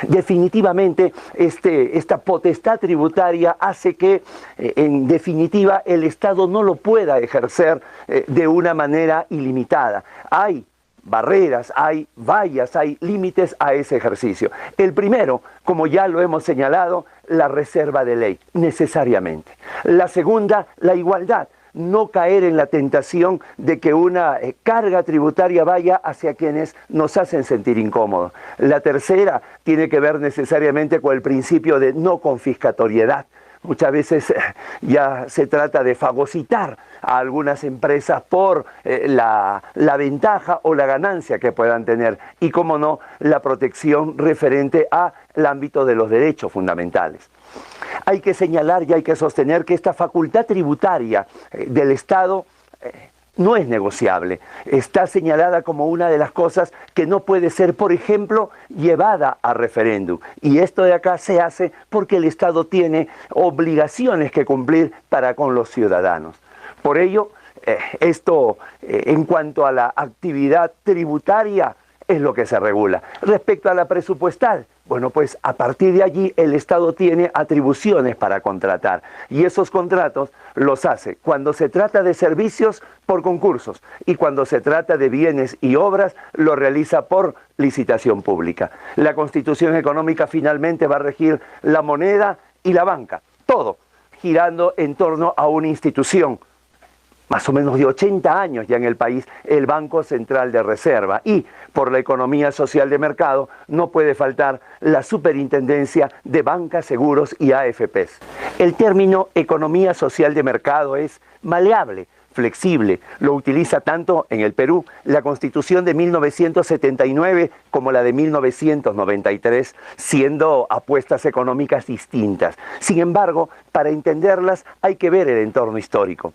definitivamente esta potestad tributaria hace que, en definitiva, el Estado no lo pueda ejercer de una manera ilimitada. Hay barreras, hay vallas, hay límites a ese ejercicio. El primero, como ya lo hemos señalado, la reserva de ley, necesariamente. La segunda, la igualdad. No caer en la tentación de que una carga tributaria vaya hacia quienes nos hacen sentir incómodos. La tercera tiene que ver necesariamente con el principio de no confiscatoriedad. Muchas veces ya se trata de fagocitar a algunas empresas por la ventaja o la ganancia que puedan tener y, cómo no, la protección referente al ámbito de los derechos fundamentales. Hay que señalar y hay que sostener que esta facultad tributaria del Estado no es negociable. Está señalada como una de las cosas que no puede ser, por ejemplo, llevada a referéndum. Y esto de acá se hace porque el Estado tiene obligaciones que cumplir para con los ciudadanos. Por ello, esto en cuanto a la actividad tributaria es lo que se regula. Respecto a la presupuestal, bueno, pues a partir de allí el Estado tiene atribuciones para contratar y esos contratos los hace cuando se trata de servicios por concursos y cuando se trata de bienes y obras lo realiza por licitación pública. La Constitución Económica finalmente va a regir la moneda y la banca, todo girando en torno a una institución más o menos de 80 años ya en el país, el Banco Central de Reserva. Y por la economía social de mercado no puede faltar la Superintendencia de Bancas, Seguros y AFPs. El término economía social de mercado es maleable, flexible. Lo utiliza tanto en el Perú la Constitución de 1979 como la de 1993, siendo apuestas económicas distintas. Sin embargo, para entenderlas hay que ver el entorno histórico.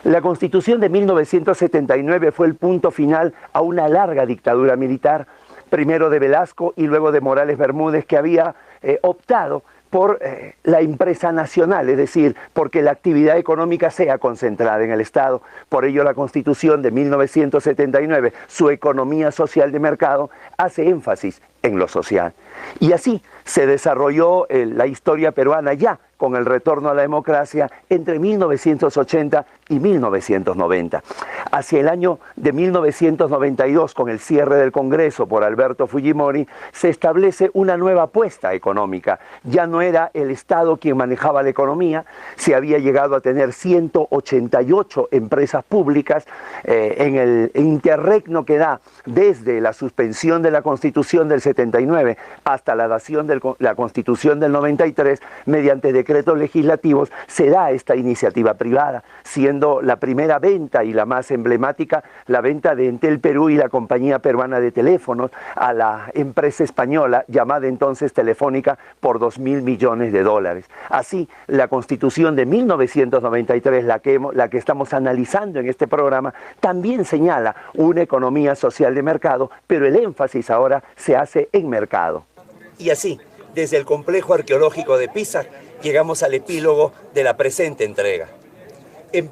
La Constitución de 1979 fue el punto final a una larga dictadura militar, primero de Velasco y luego de Morales Bermúdez, que había optado por la empresa nacional, es decir, porque la actividad económica sea concentrada en el Estado. Por ello la Constitución de 1979, su economía social de mercado, hace énfasis en lo social. Y así se desarrolló la historia peruana ya con el retorno a la democracia entre 1980 y 1990. Hacia el año de 1992, con el cierre del Congreso por Alberto Fujimori, se establece una nueva apuesta económica. Ya no era el Estado quien manejaba la economía, se había llegado a tener 188 empresas públicas en el interregno que da desde la suspensión de la Constitución del 79 hasta la dación de la Constitución del 93, mediante decretos legislativos, se da esta iniciativa privada, siendo la primera venta y la más emblemática la venta de Entel Perú y la compañía peruana de teléfonos a la empresa española llamada entonces Telefónica por 2.000 millones de dólares. Así, la Constitución de 1993, la que estamos analizando en este programa, también señala una economía social de mercado, pero el énfasis ahora se hace en mercado. Y así, desde el complejo arqueológico de Pisa, llegamos al epílogo de la presente entrega.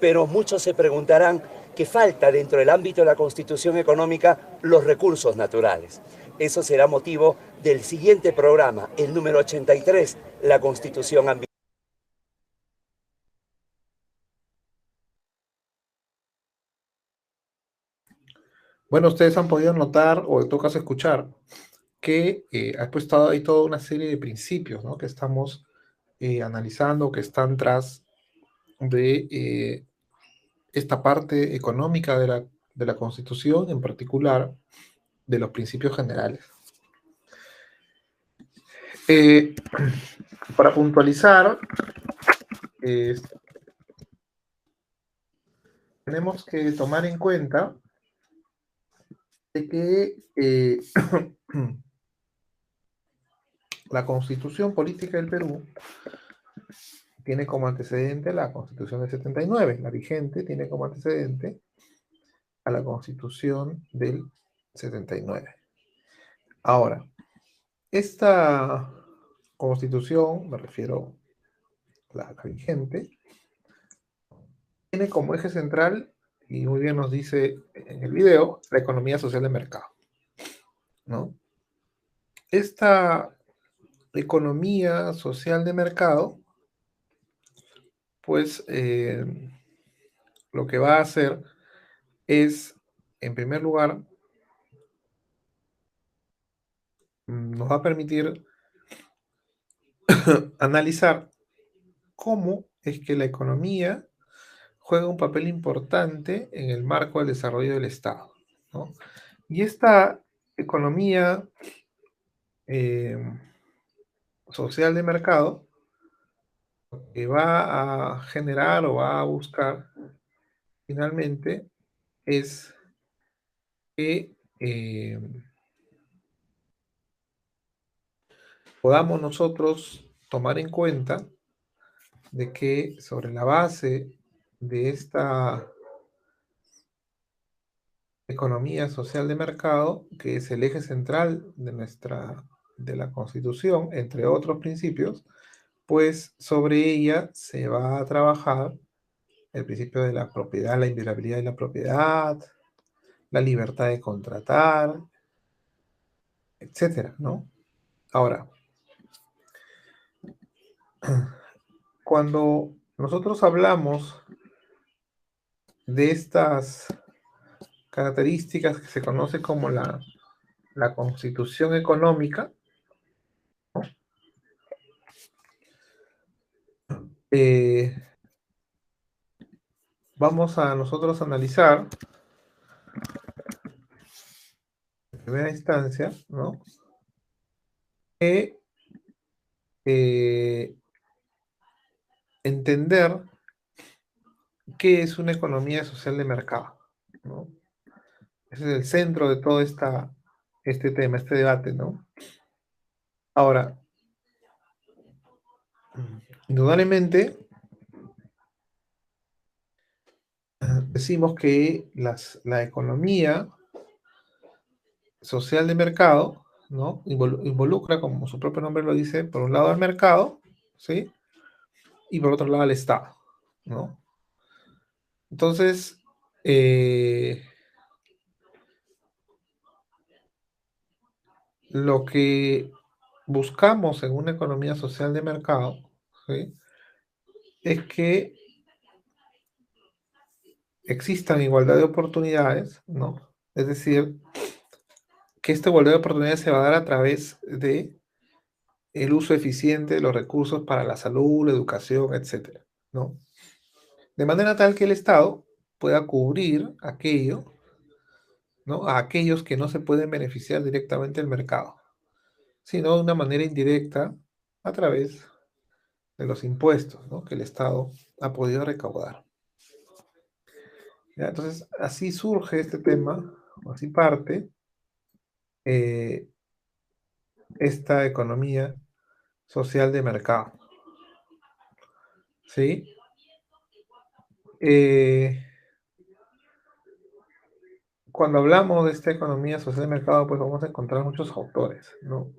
Pero muchos se preguntarán que falta dentro del ámbito de la Constitución Económica los recursos naturales. Eso será motivo del siguiente programa, el número 83, la Constitución Ambiental. Bueno, ustedes han podido notar, o en todo caso escuchar, que ha puesto ahí toda una serie de principios, ¿no?, que estamos analizando, que están tras de esta parte económica de la Constitución, en particular de los principios generales. Para puntualizar, tenemos que tomar en cuenta de que la Constitución Política del Perú tiene como antecedente la Constitución del 79, la vigente tiene como antecedente a la Constitución del 79. Ahora, esta Constitución, me refiero a la vigente, tiene como eje central, y muy bien nos dice en el video, la economía social de mercado, ¿no? esta economía social de mercado, pues lo que va a hacer es, en primer lugar, nos va a permitir analizar cómo es que la economía juega un papel importante en el marco del desarrollo del Estado, ¿no? Y esta economía eh, social de mercado que va a generar o va a buscar finalmente es que podamos nosotros tomar en cuenta de que sobre la base de esta economía social de mercado, que es el eje central de la Constitución, entre otros principios, pues sobre ella se va a trabajar el principio de la propiedad, la inviolabilidad de la propiedad, la libertad de contratar, etcétera, ¿no? Ahora, cuando nosotros hablamos de estas características que se conoce como la constitución económica, eh, vamos a nosotros analizar en primera instancia, ¿no? Que entender qué es una economía social de mercado, ¿no? Ese es el centro de todo este tema, este debate, ¿no? Ahora, indudablemente, decimos que la economía social de mercado, ¿no? Involucra, como su propio nombre lo dice, por un lado al mercado, ¿sí? Y por otro lado al Estado, ¿no? Entonces, lo que buscamos en una economía social de mercado, ¿sí? Es que existan igualdad de oportunidades, ¿no? Es decir, que esta igualdad de oportunidades se va a dar a través de el uso eficiente de los recursos para la salud, la educación, etcétera, ¿no? De manera tal que el Estado pueda cubrir aquello, ¿no? A aquellos que no se pueden beneficiar directamente del mercado, sino de una manera indirecta a través de los impuestos, ¿no? Que el Estado ha podido recaudar. ¿Ya? Entonces, así surge este tema, o así parte esta economía social de mercado. ¿Sí? Cuando hablamos de esta economía social de mercado, pues vamos a encontrar muchos autores, ¿no?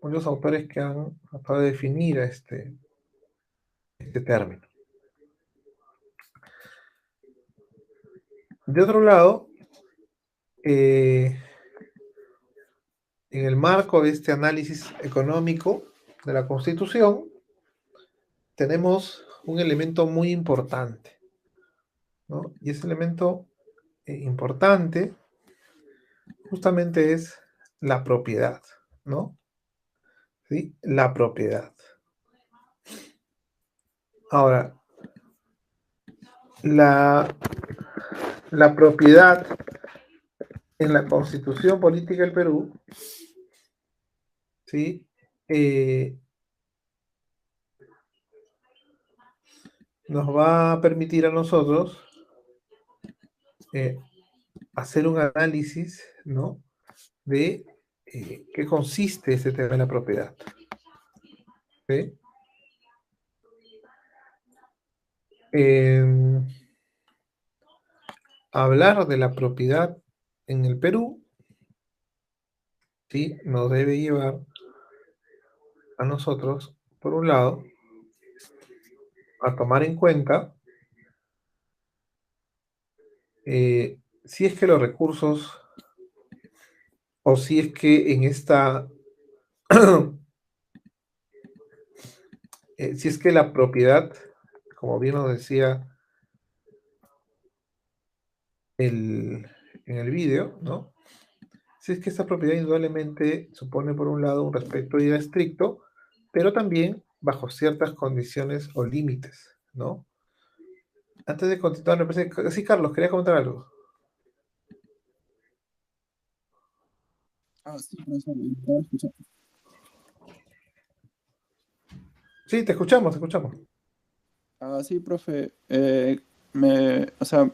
Muchos autores que han tratado de definir este término. De otro lado, en el marco de este análisis económico de la Constitución, tenemos un elemento muy importante, ¿no? Y ese elemento importante justamente es la propiedad, ¿no? ¿Sí? La propiedad. Ahora, la propiedad en la Constitución Política del Perú, ¿sí? Nos va a permitir a nosotros hacer un análisis, ¿no? De qué consiste este tema de la propiedad. ¿Sí? Hablar de la propiedad en el Perú, ¿sí? Nos debe llevar a nosotros, por un lado, a tomar en cuenta si es que los recursos o si es que en esta Si es que la propiedad, como bien nos decía en el vídeo, ¿no? Si es que esta propiedad indudablemente supone, por un lado, un respeto irrestricto, pero también bajo ciertas condiciones o límites, ¿no? Antes de continuar, me parece que... Sí, Carlos, quería comentar algo. Sí, profesor, estaba escuchando. Sí, te escuchamos, te escuchamos. Sí, profe. O sea,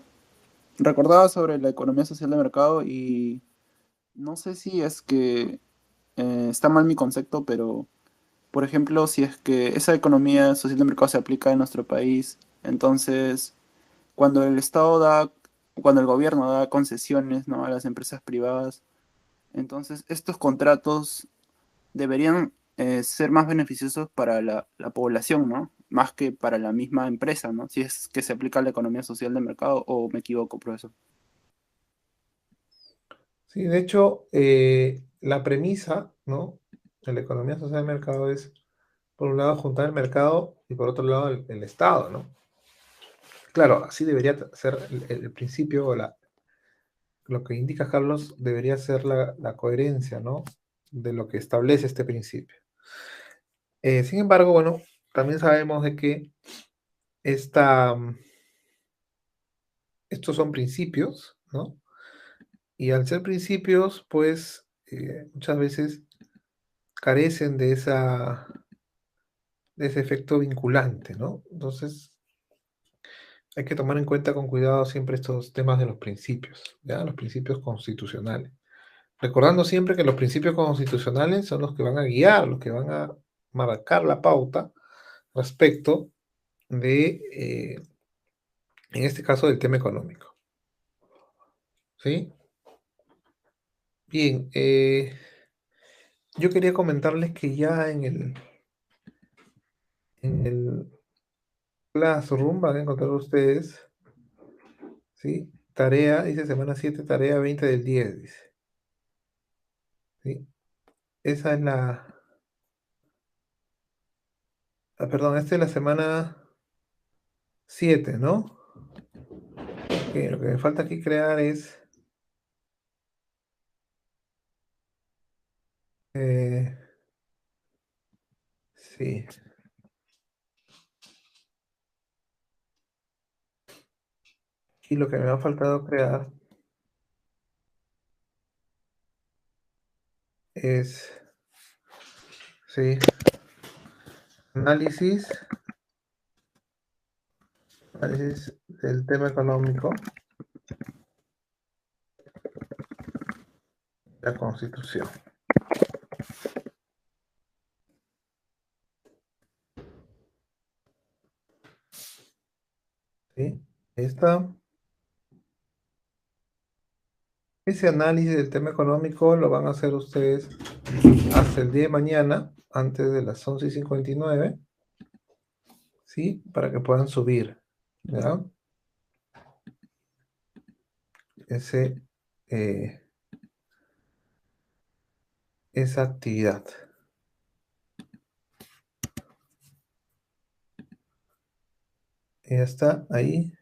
recordaba sobre la economía social de mercado y no sé si es que está mal mi concepto, pero por ejemplo, si es que esa economía social de mercado se aplica en nuestro país, entonces cuando el Estado da, cuando el gobierno da concesiones, ¿no?, a las empresas privadas, entonces estos contratos deberían ser más beneficiosos para la población, ¿no? Más que para la misma empresa, ¿no? Si es que se aplica la economía social de mercado, o me equivoco, profesor. Sí, de hecho, la premisa, ¿no? De la economía social de mercado es, por un lado, juntar el mercado y por otro lado, el Estado, ¿no? Claro, así debería ser el principio, o lo que indica Carlos, debería ser la coherencia, ¿no? De lo que establece este principio. Sin embargo, bueno, también sabemos de que esta, estos son principios, ¿no? Y al ser principios, pues muchas veces carecen de ese efecto vinculante, ¿no? Entonces, hay que tomar en cuenta con cuidado siempre estos temas de los principios, ¿ya? Los principios constitucionales. Recordando siempre que los principios constitucionales son los que van a guiar, los que van a marcar la pauta respecto de, en este caso, del tema económico. ¿Sí? Bien, yo quería comentarles que ya en el Classroom van a encontrar ustedes, ¿sí? Tarea, dice semana 7, tarea 20 del 10, dice. ¿Sí? Esa es perdón, esta es la semana 7, ¿no? Ok, lo que me falta aquí crear es... sí. Y lo que me ha faltado crear es, sí, análisis del tema económico, la Constitución. ¿Sí? Ahí está. Ese análisis del tema económico lo van a hacer ustedes hasta el día de mañana, antes de las 11:59, ¿sí? Para que puedan subir, ¿ya? Ese, eh, esa actividad. Ya está ahí.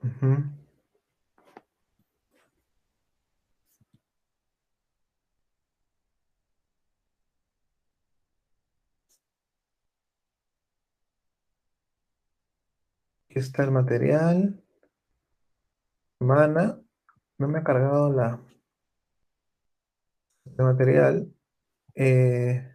Ujú. Aquí está el material. Mana, no me ha cargado el material. Eh,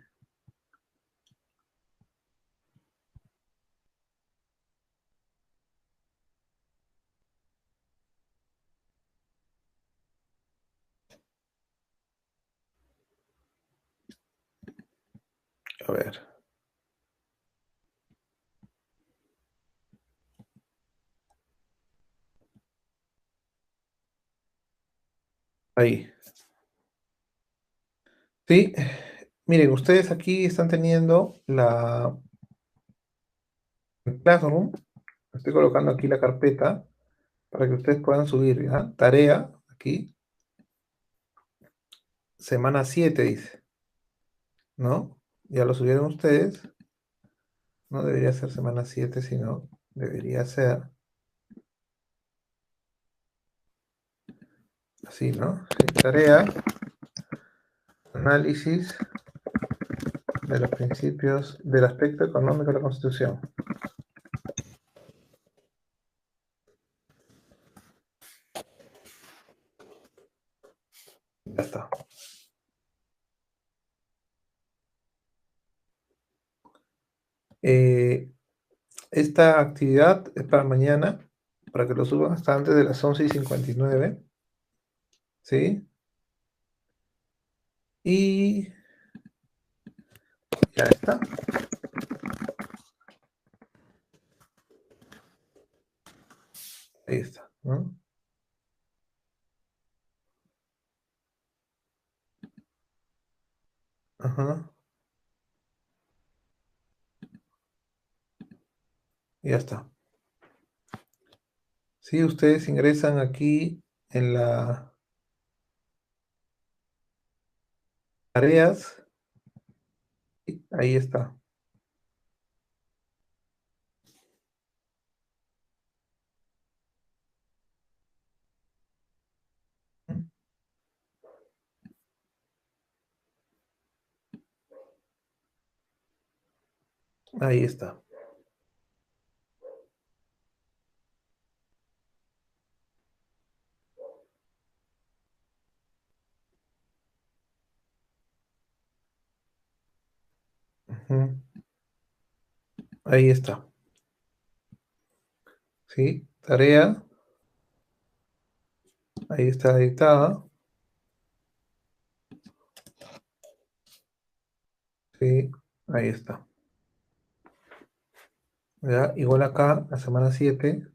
a ver. Ahí. Sí, miren, ustedes aquí están teniendo el Classroom. Estoy colocando aquí la carpeta para que ustedes puedan subir, ¿ya? Tarea, aquí, semana 7 dice, ¿no? Ya lo subieron ustedes. No debería ser semana 7, sino debería ser así, ¿no? Sí, tarea, análisis de los principios del aspecto económico de la Constitución. Ya está. Esta actividad es para mañana, para que lo suban hasta antes de las 11:59, ¿sí? Y ya está. Ahí está, ¿no? Ajá. Ya está. Sí, ustedes ingresan aquí en las tareas. Ahí está. Ahí está. Ujú. Ahí está. ¿Sí? Tarea. Ahí está editada. Sí, ahí está. ¿Ya? Igual acá, la semana 7.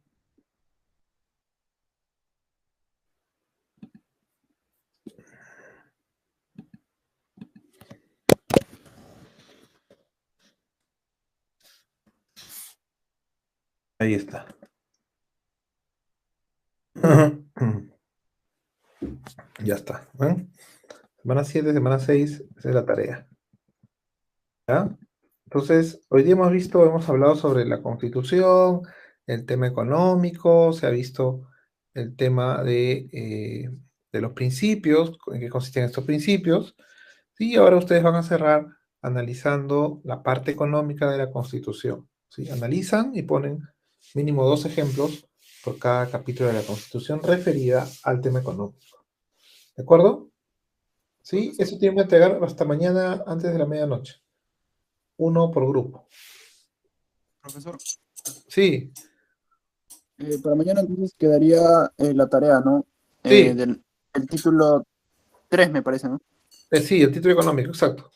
Ahí está. Ya está. ¿Ven? Semana 7, semana 6, esa es la tarea. ¿Ya? Entonces, hoy día hemos hablado sobre la Constitución, el tema económico, se ha visto el tema de los principios, en qué consisten estos principios, y ahora ustedes van a cerrar analizando la parte económica de la Constitución. ¿Sí? Analizan y ponen mínimo 2 ejemplos por cada capítulo de la Constitución referida al tema económico. ¿De acuerdo? Sí, eso tienen que entregar hasta mañana antes de la medianoche. 1 por grupo. Profesor, Sí, para mañana entonces quedaría la tarea, ¿no? sí, El título 3 me parece, ¿no? sí, el título económico, exacto.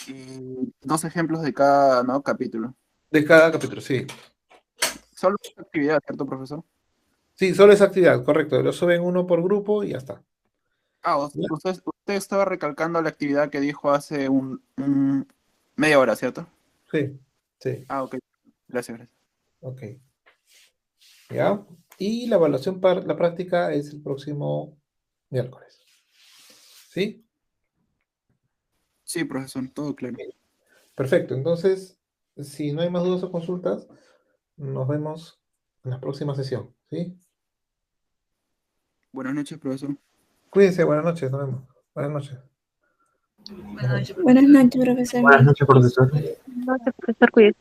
Y 2 ejemplos de cada, ¿no? Capítulo. De cada capítulo, sí. Solo esta actividad, ¿cierto, profesor? Sí, solo esa actividad, correcto. Lo suben 1 por grupo y ya está. Ah, ¿Ya? usted estaba recalcando la actividad que dijo hace media hora, ¿cierto? Sí, sí, Ah, ok. Gracias, gracias. ok. ¿Ya? Y la evaluación para la práctica es el próximo miércoles. ¿Sí? Sí, profesor, todo claro. Perfecto. Entonces, si no hay más dudas o consultas, nos vemos en la próxima sesión. ¿Sí? Buenas noches, profesor. Cuídense, buenas noches, nos vemos. Buenas noches. Buenas noches, profesor. Buenas noches, profesor. No, profesor, cuídate.